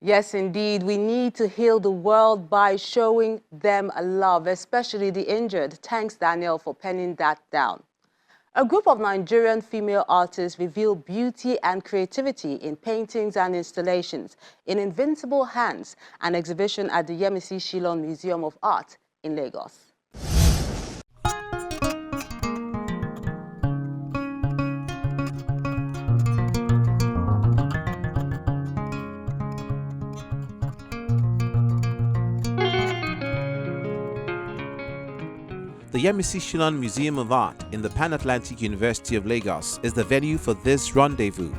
Yes, indeed. We need to heal the world by showing them love, especially the injured. Thanks, Daniel, for penning that down. A group of Nigerian female artists reveal beauty and creativity in paintings and installations in Invincible Hands, an exhibition at the Yemisi Shyllon Museum of Art in Lagos. The Yemisi Shyllon Museum of Art in the Pan-Atlantic University of Lagos is the venue for this rendezvous.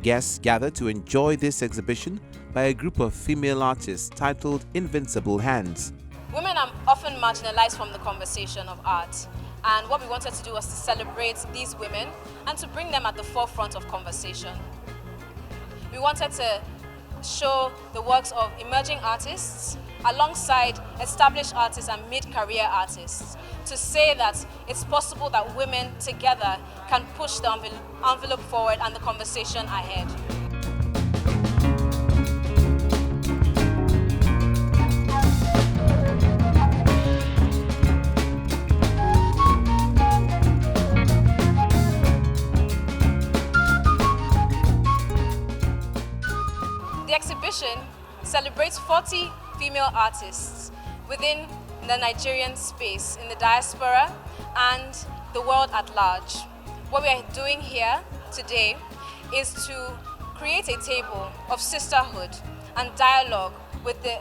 Guests gather to enjoy this exhibition by a group of female artists titled Invincible Hands. Women are often marginalized from the conversation of art, and what we wanted to do was to celebrate these women and to bring them at the forefront of conversation. We wanted to show the works of emerging artists alongside established artists and mid-career artists to say that it's possible that women together can push the envelope forward and the conversation ahead. The exhibition celebrates 40 female artists within the Nigerian space, in the diaspora and the world at large. What we are doing here today is to create a table of sisterhood and dialogue with the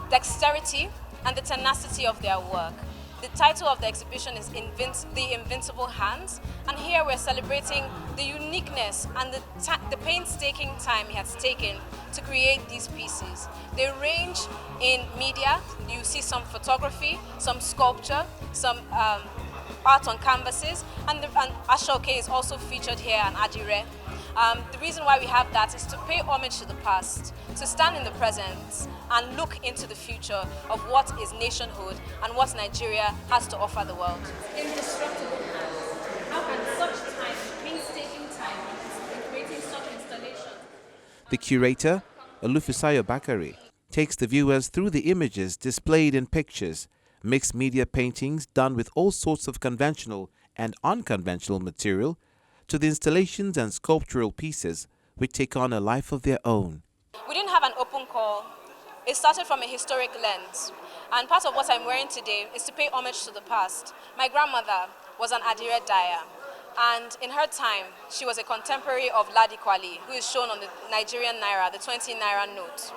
dexterity and the tenacity of their work. The title of the exhibition is The Invincible Hands, and here we're celebrating the uniqueness and the painstaking time it has taken to create these pieces. They range in media. You see some photography, some sculpture, some art on canvases, and Ashoke is also featured here, and Adire. The reason why we have that is to pay homage to the past, to stand in the present and look into the future of what is nationhood and what Nigeria has to offer the world. Indestructible hands. How can such time, painstaking time, in creating such installations? The curator, Olufisayo Bakare, takes the viewers through the images displayed in pictures, mixed media paintings done with all sorts of conventional and unconventional material, to the installations and sculptural pieces which take on a life of their own. We didn't have an open call. It started from a historic lens. And part of what I'm wearing today is to pay homage to the past. My grandmother was an Adire dyer. And in her time, she was a contemporary of Ladi Kwali, who is shown on the Nigerian Naira, the 20 Naira note.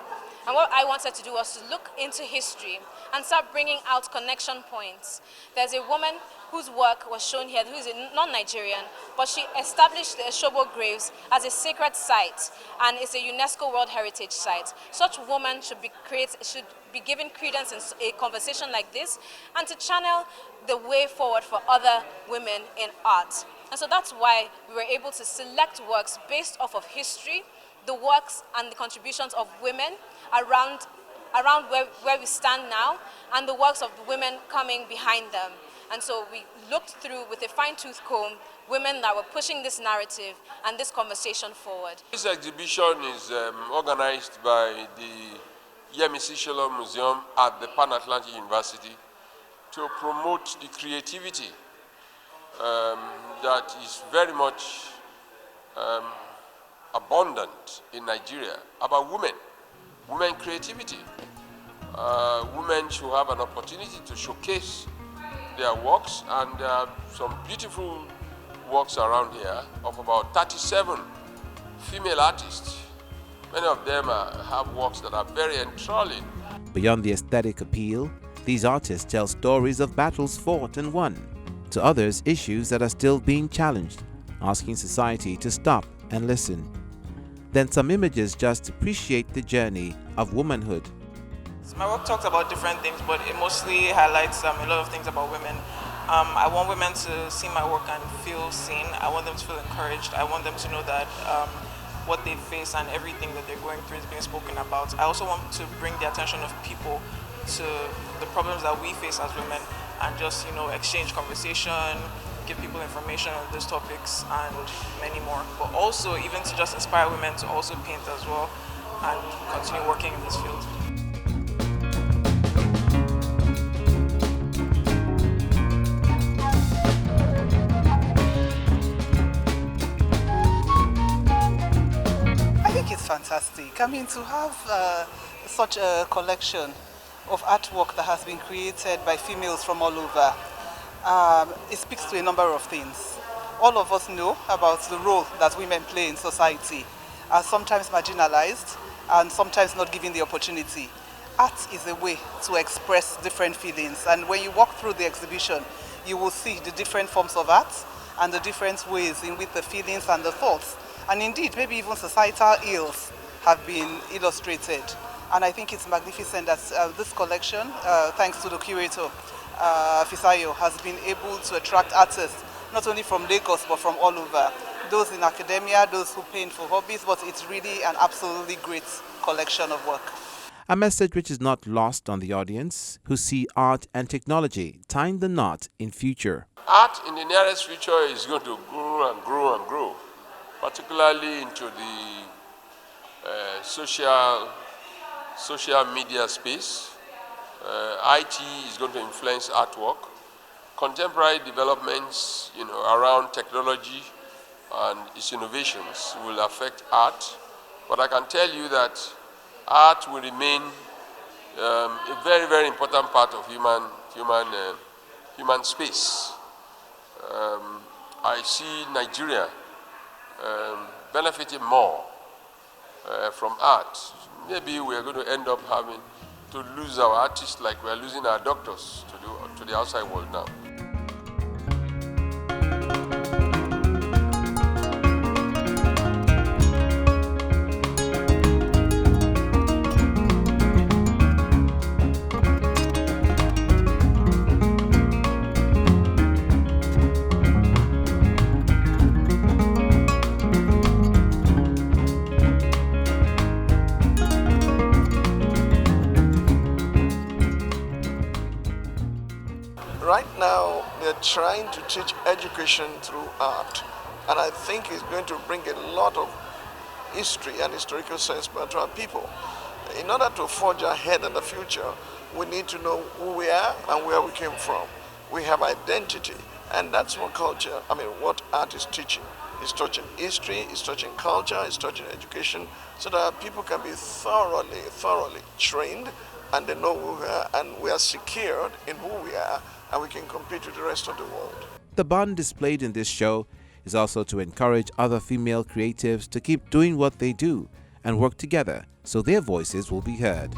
And what I wanted to do was to look into history and start bringing out connection points. There's a woman whose work was shown here, who is non-Nigerian, but she established the Eshobo graves as a sacred site, and it's a UNESCO World Heritage Site. Such women should be given credence in a conversation like this, and to channel the way forward for other women in art. And so that's why we were able to select works based off of history, the works and the contributions of women around where we stand now, and the works of the women coming behind them. And so we looked through with a fine-tooth comb women that were pushing this narrative and this conversation forward. This exhibition is organized by the Yemisi Shyllon Museum at the Pan-Atlantic University to promote the creativity that is very much abundant in Nigeria about women creativity. Women should have an opportunity to showcase their works, and there are some beautiful works around here of about 37 female artists. Many of them have works that are very enthralling. Beyond the aesthetic appeal, these artists tell stories of battles fought and won, to others issues that are still being challenged, asking society to stop and listen. Then some images just appreciate the journey of womanhood. My work talks about different things, but it mostly highlights a lot of things about women. I want women to see my work and feel seen. I want them to feel encouraged. I want them to know that what they face and everything that they're going through is being spoken about. I also want to bring the attention of people to the problems that we face as women and just, exchange conversation, give people information on these topics and many more. But also even to just inspire women to also paint as well and continue working in this field. I think it's fantastic. I mean, to have such a collection of artwork that has been created by females from all over, it speaks to a number of things. All of us know about the role that women play in society, are sometimes marginalized and sometimes not given the opportunity. Art is a way to express different feelings, and when you walk through the exhibition, you will see the different forms of art and the different ways in which the feelings and the thoughts, and indeed maybe even societal ills, have been illustrated. And I think it's magnificent that this collection, thanks to the curator, Fisayo, has been able to attract artists not only from Lagos but from all over. Those in academia, those who paint for hobbies, but it's really an absolutely great collection of work. A message which is not lost on the audience, who see art and technology tying the knot in future. Art in the nearest future is going to grow and grow and grow, particularly into the social media space. IT is going to influence artwork. Contemporary developments, around technology and its innovations will affect art. But I can tell you that art will remain a very, very important part of human space. I see Nigeria benefiting more from art. Maybe we are going to end up having to lose our artists like we are losing our doctors to the outside world now. Right now, they're trying to teach education through art, and I think it's going to bring a lot of history and historical sense to our people. In order to forge ahead in the future, we need to know who we are and where we came from. We have identity, and that's what culture, what art is teaching. It's teaching history, it's teaching culture, it's teaching education, so that people can be thoroughly trained, and they know who we are, and we are secured in who we are, and we can compete with the rest of the world. The bond displayed in this show is also to encourage other female creatives to keep doing what they do and work together so their voices will be heard.